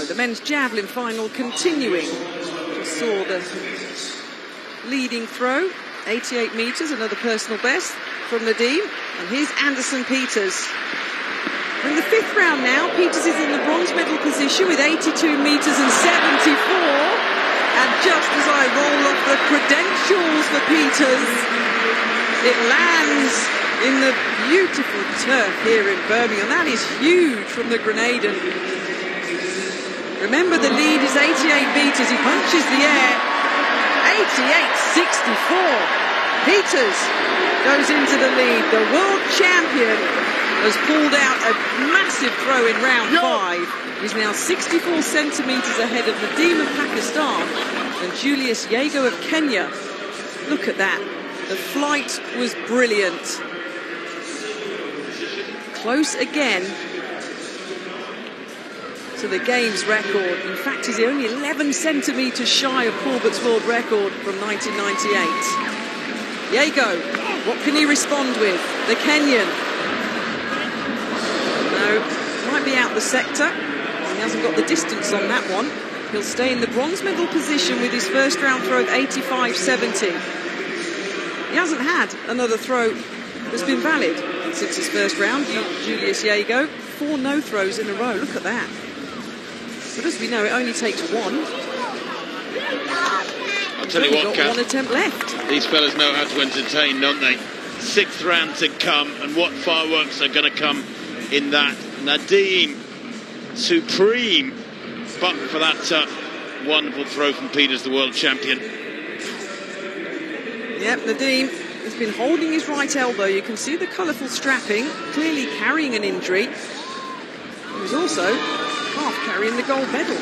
So the men's javelin final continuing. Just saw the leading throw, 88 metres, another personal best from Nadeem. And here's Anderson Peters. We're in the 5th round now. Peters is in the bronze medal position with 82 metres and 74. And just as I roll off the credentials for Peters, it lands in the beautiful turf here in Birmingham. That is huge from the Grenadian. Remember, the lead is 88 metres. He punches the air. 88.64. Peters goes into the lead. The world champion has pulled out a massive throw in round 5. He's now 64 centimetres ahead of Nadeem of Pakistan and Julius Yego of Kenya. Look at that. The flight was brilliant. Close again to the game's record. In fact, he's only 11 centimetres shy of Corbett's world record from 1998. Yego, what can he respond with? The Kenyan. No, might be out the sector. He hasn't got the distance on that one. He'll stay in the bronze medal position with his first round throw of 85.70. He hasn't had another throw that's been valid since his first round. Julius Yego, 4 no throws in a row. Look at that. But as we know, it only takes one. I'll tell you what, got one attempt left. These fellas know how to entertain, don't they? 6th round to come, and what fireworks are going to come in that. Nadeem, supreme, but for that wonderful throw from Peters, the world champion. Yep, Nadeem has been holding his right elbow. You can see the colourful strapping, clearly carrying an injury. He was also half carrying the gold medal.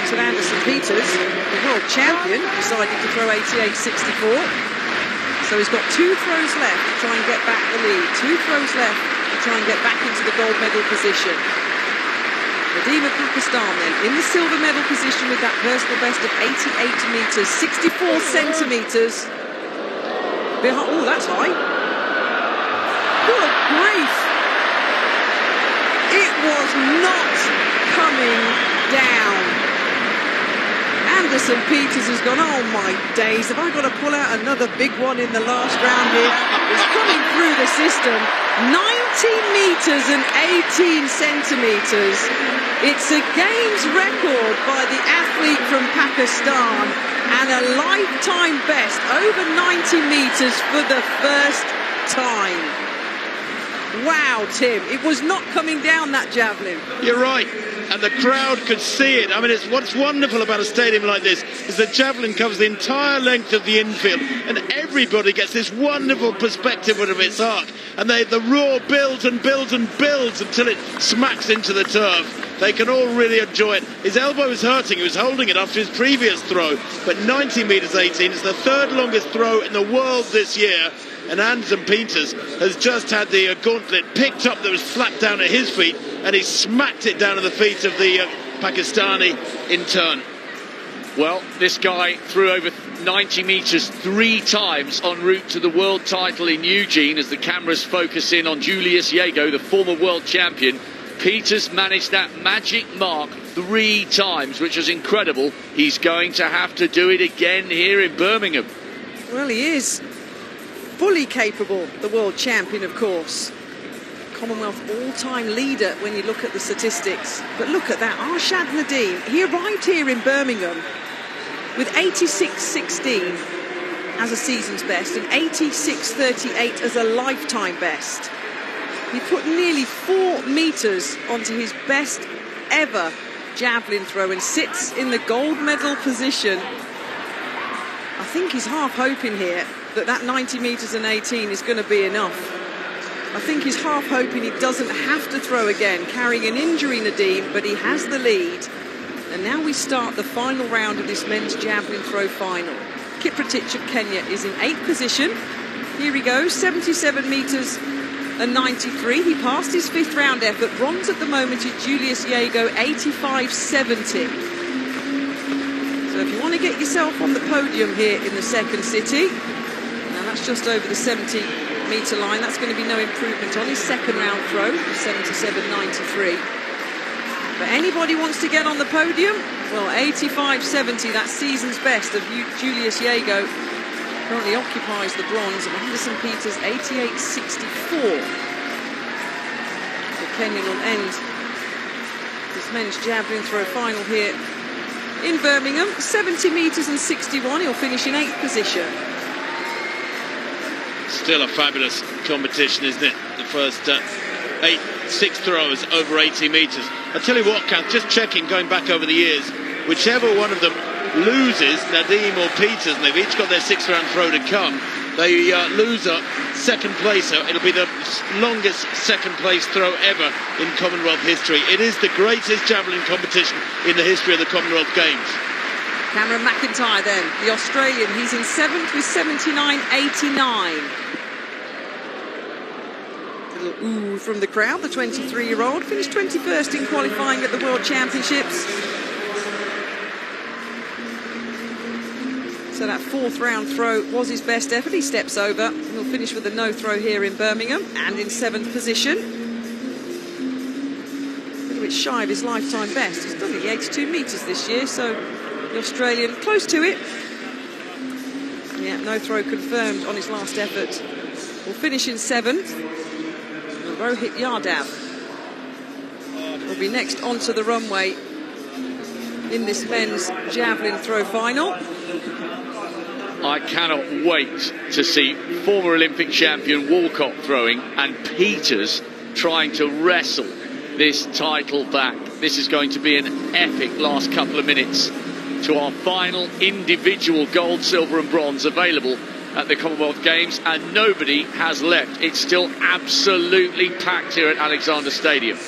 So Anderson Peters, the world champion, decided to throw 88.64. So he's got 2 throws left to try and get back the lead. 2 throws left to try and get back into the gold medal position. Nadeem of Pakistan then in the silver medal position with that personal best of 88 metres, 64 centimetres. Oh, that's high. Good grief. It was not coming down. Anderson Peters has gone, oh my days, have I got to pull out another big one in the last round here? It's coming through the system. 90 metres and 18 centimetres. It's a game's record by the athlete from Pakistan and a lifetime best over 90 metres for the first time. Wow, Tim, it was not coming down, that javelin. You're right, and the crowd could see it. I mean, what's wonderful about a stadium like this is the javelin covers the entire length of the infield, and everybody gets this wonderful perspective of its arc. And the roar builds and builds and builds until it smacks into the turf. They can all really enjoy it. His elbow was hurting. He was holding it after his previous throw. But 90 metres 18 is the 3rd longest throw in the world this year. And Anderson Peters has just had the gauntlet picked up that was flat down at his feet, and he smacked it down at the feet of the Pakistani in turn. Well, this guy threw over 90 metres 3 times en route to the world title in Eugene as the cameras focus in on Julius Yego, the former world champion. Peters managed that magic mark 3 times, which was incredible. He's going to have to do it again here in Birmingham. Well, he is fully capable, the world champion, of course. Commonwealth all-time leader when you look at the statistics. But look at that, Arshad Nadeem. He arrived here in Birmingham with 86.16 as a season's best and 86.38 as a lifetime best. He put nearly 4 metres onto his best ever javelin throw and sits in the gold medal position. I think he's half hoping here that 90 metres and 18 is going to be enough. I think he's half hoping he doesn't have to throw again, carrying an injury, Nadeem, but he has the lead. And now we start the final round of this men's javelin throw final. Kiprotich of Kenya is in 8th position. Here he goes, 77 metres and 93. He passed his 5th round effort. Bronze at the moment is Julius Yego, 85.70. So if you want to get yourself on the podium here in the second city, now that's just over the 70-metre line. That's going to be no improvement on his second round throw, 77.93. But anybody wants to get on the podium? Well, 85.70, that season's best of Julius Jago, currently occupies the bronze. And Anderson Peters, 88.64. So Kenya will end this men's javelin throw final here in Birmingham. 70 metres and 61. He'll finish in 8th position. Still a fabulous competition, isn't it? The first 6 throwers over 80 metres. I tell you what, Kath, just checking, going back over the years, whichever one of them loses, Nadeem or Peters, and they've each got their 6th round throw to come, the loser, second placer, it'll be the longest second place throw ever in Commonwealth history. It is the greatest javelin competition in the history of the Commonwealth Games. Cameron McIntyre then, the Australian, he's in 7th with 79.89. Little ooh from the crowd, the 23-year-old finished 21st in qualifying at the World Championships. So that 4th round throw was his best effort. He steps over. He'll finish with a no throw here in Birmingham and in 7th position. A little bit shy of his lifetime best. He's done the 82 metres this year, so the Australian close to it. Yeah, no throw confirmed on his last effort. Will finish in 7th. Rohit Yadav will be next onto the runway in this men's javelin throw final. I cannot wait to see former Olympic champion Walcott throwing and Peters trying to wrestle this title back. This is going to be an epic last couple of minutes to our final individual gold, silver and bronze available at the Commonwealth Games, and nobody has left. It's still absolutely packed here at Alexander Stadium.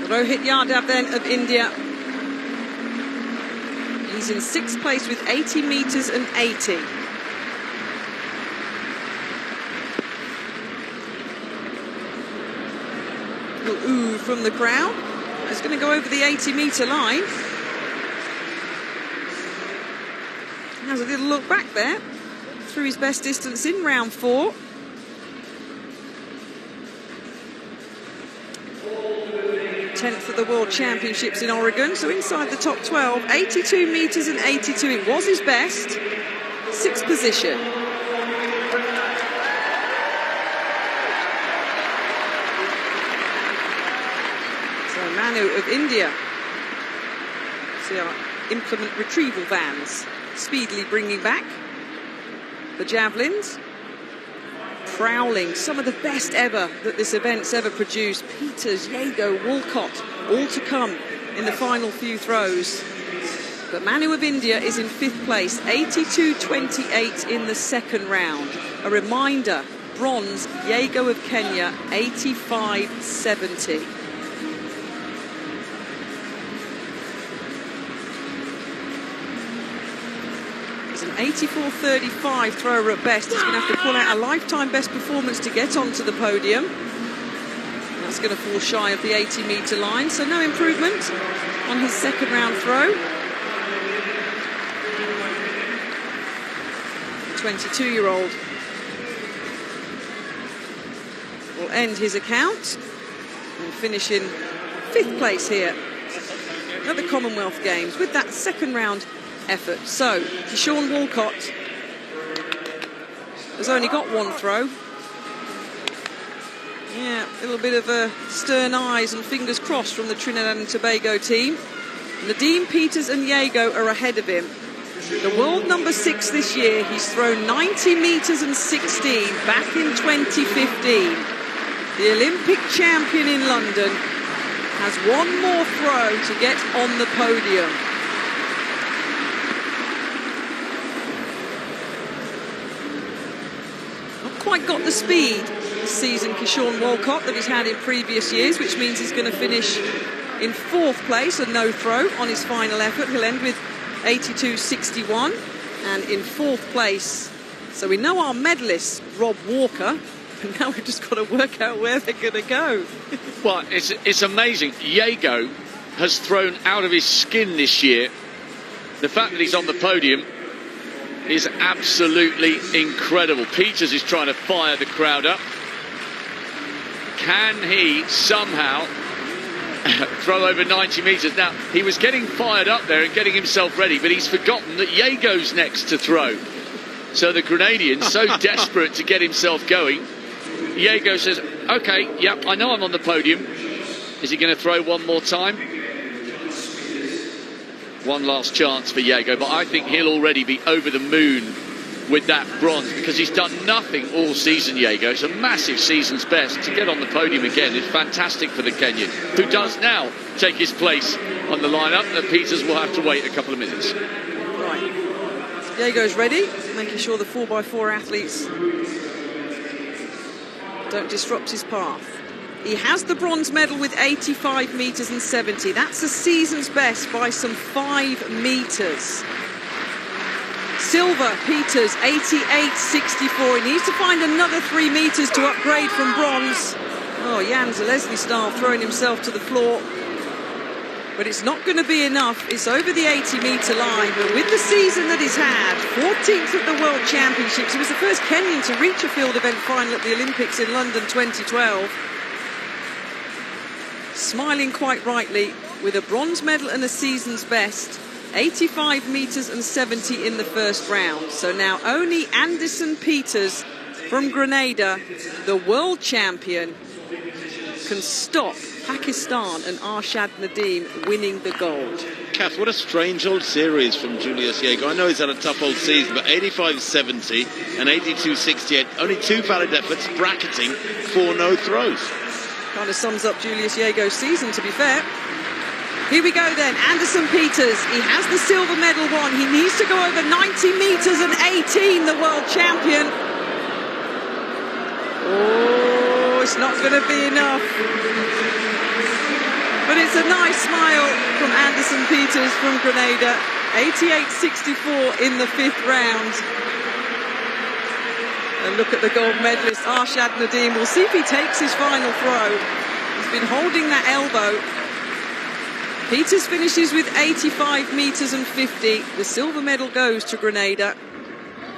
Rohit Yadav then of India. He's in 6th place with 80 metres and 80. Little ooh from the crowd. He's going to go over the 80-metre line. Has a little look back there. Through his best distance in round 4. Tenth at the World Championships in Oregon, so inside the top 12. 82 metres and 82, it was his best. 6th position. So Manu of India. See our implement retrieval vans speedily bringing back the javelins. Prowling, some of the best ever that this event's ever produced. Peters, Jago, Walcott, all to come in the final few throws. But Manu of India is in 5th place, 82.28 in the 2nd round. A reminder, bronze, Jago of Kenya, 85.70. It's an 84.35 thrower at best. He's going to have to pull out a lifetime best performance to get onto the podium. That's going to fall shy of the 80-metre line, so no improvement on his 2nd round throw. 22-year-old will end his account and finish in 5th place here at the Commonwealth Games with that 2nd round effort. So, Sean Walcott has only got 1 throw. Yeah, a little bit of stern eyes and fingers crossed from the Trinidad and Tobago team. Nadeem, Peters and Jago are ahead of him. The world number 6 this year, he's thrown 90 metres and 16 back in 2015. The Olympic champion in London has 1 more throw to get on the podium. Quite got the speed this season, Kishorn Walcott, that he's had in previous years, which means he's going to finish in 4th place, a no throw on his final effort. He'll end with 82.61 and in 4th place. So we know our medalists, Rob Walker, and now we've just got to work out where they're going to go. Well, it's amazing. Jago has thrown out of his skin this year. The fact that he's on the podium is absolutely incredible. Peters is trying to fire the crowd up. Can he somehow throw over 90 metres. Now, he was getting fired up there and getting himself ready, but he's forgotten that Jago's next to throw. So the Grenadian, so desperate to get himself going, Jago says, OK, yep, I know I'm on the podium. Is he going to throw one more time? One last chance for Jago, but I think he'll already be over the moon with that bronze, because he's done nothing all season, Jago. It's a massive season's best. To get on the podium again is fantastic for the Kenyan, who does now take his place on the lineup. Peters will have to wait a couple of minutes. Right. Jago's ready, making sure the 4x4 athletes don't disrupt his path. He has the bronze medal with 85 metres and 70. That's a season's best by some 5 metres. Silver, Peters, 88.64. He needs to find another 3 metres to upgrade from bronze. Oh, Jan Zalesny style, throwing himself to the floor. But it's not going to be enough. It's over the 80-metre line. But with the season that he's had, 14th at the World Championships, he was the first Kenyan to reach a field event final at the Olympics in London 2012. Smiling quite rightly with a bronze medal and a season's best. 85 metres and 70 in the first round. So now only Anderson Peters from Grenada, the world champion, can stop Pakistan and Arshad Nadeem winning the gold. Kath, what a strange old series from Julius Jago. I know he's had a tough old season, but 85.70 and 82.68, only 2 valid efforts, bracketing 4 no throws. Kind of sums up Julius Jago's season, to be fair. Here we go then, Anderson Peters. He has the silver medal won. He needs to go over 90 metres and 18, the world champion. Oh, it's not going to be enough. But it's a nice smile from Anderson Peters from Grenada. 88.64 in the 5th round. And look at the gold medalist, Arshad Nadeem. We'll see if he takes his final throw. He's been holding that elbow. Peters finishes with 85 metres and 50. The silver medal goes to Grenada.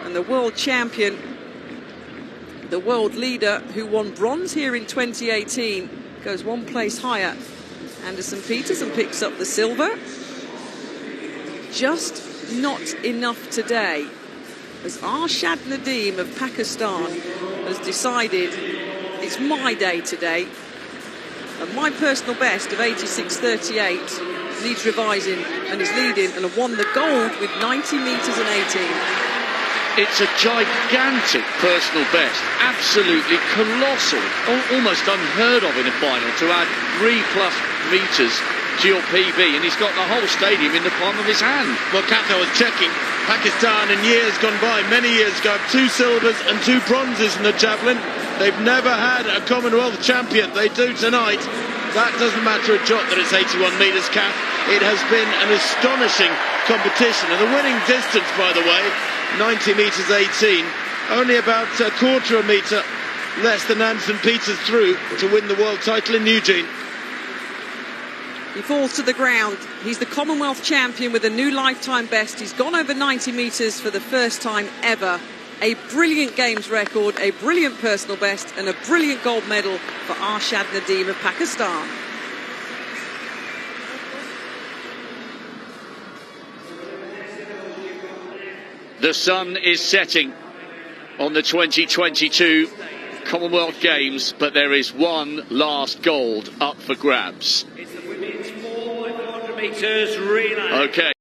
And the world champion, the world leader who won bronze here in 2018, goes 1 place higher. Anderson Peters, and picks up the silver. Just not enough today, as Arshad Nadeem of Pakistan has decided it's my day today. And my personal best of 86.38 needs revising, and is leading and have won the gold with 90 metres and 18. It's a gigantic personal best, absolutely colossal, almost unheard of in a final, to add 3+ metres to your PB, and he's got the whole stadium in the palm of his hand. Well, Kath, I was checking. Pakistan in years gone by, many years ago, 2 silvers and 2 bronzes in the javelin. They've never had a Commonwealth champion. They do tonight. That doesn't matter a jot that it's 81 metres, Kath. It has been an astonishing competition. And the winning distance, by the way, 90 metres 18. Only about a quarter of a metre less than Anderson Peters through to win the world title in Eugene. He falls to the ground. He's the Commonwealth champion with a new lifetime best. He's gone over 90 metres for the first time ever. A brilliant games record, a brilliant personal best, and a brilliant gold medal for Arshad Nadeem of Pakistan. The sun is setting on the 2022 Commonwealth Games, but there is one last gold up for grabs. It's the women's 4x400 metres relay. Okay.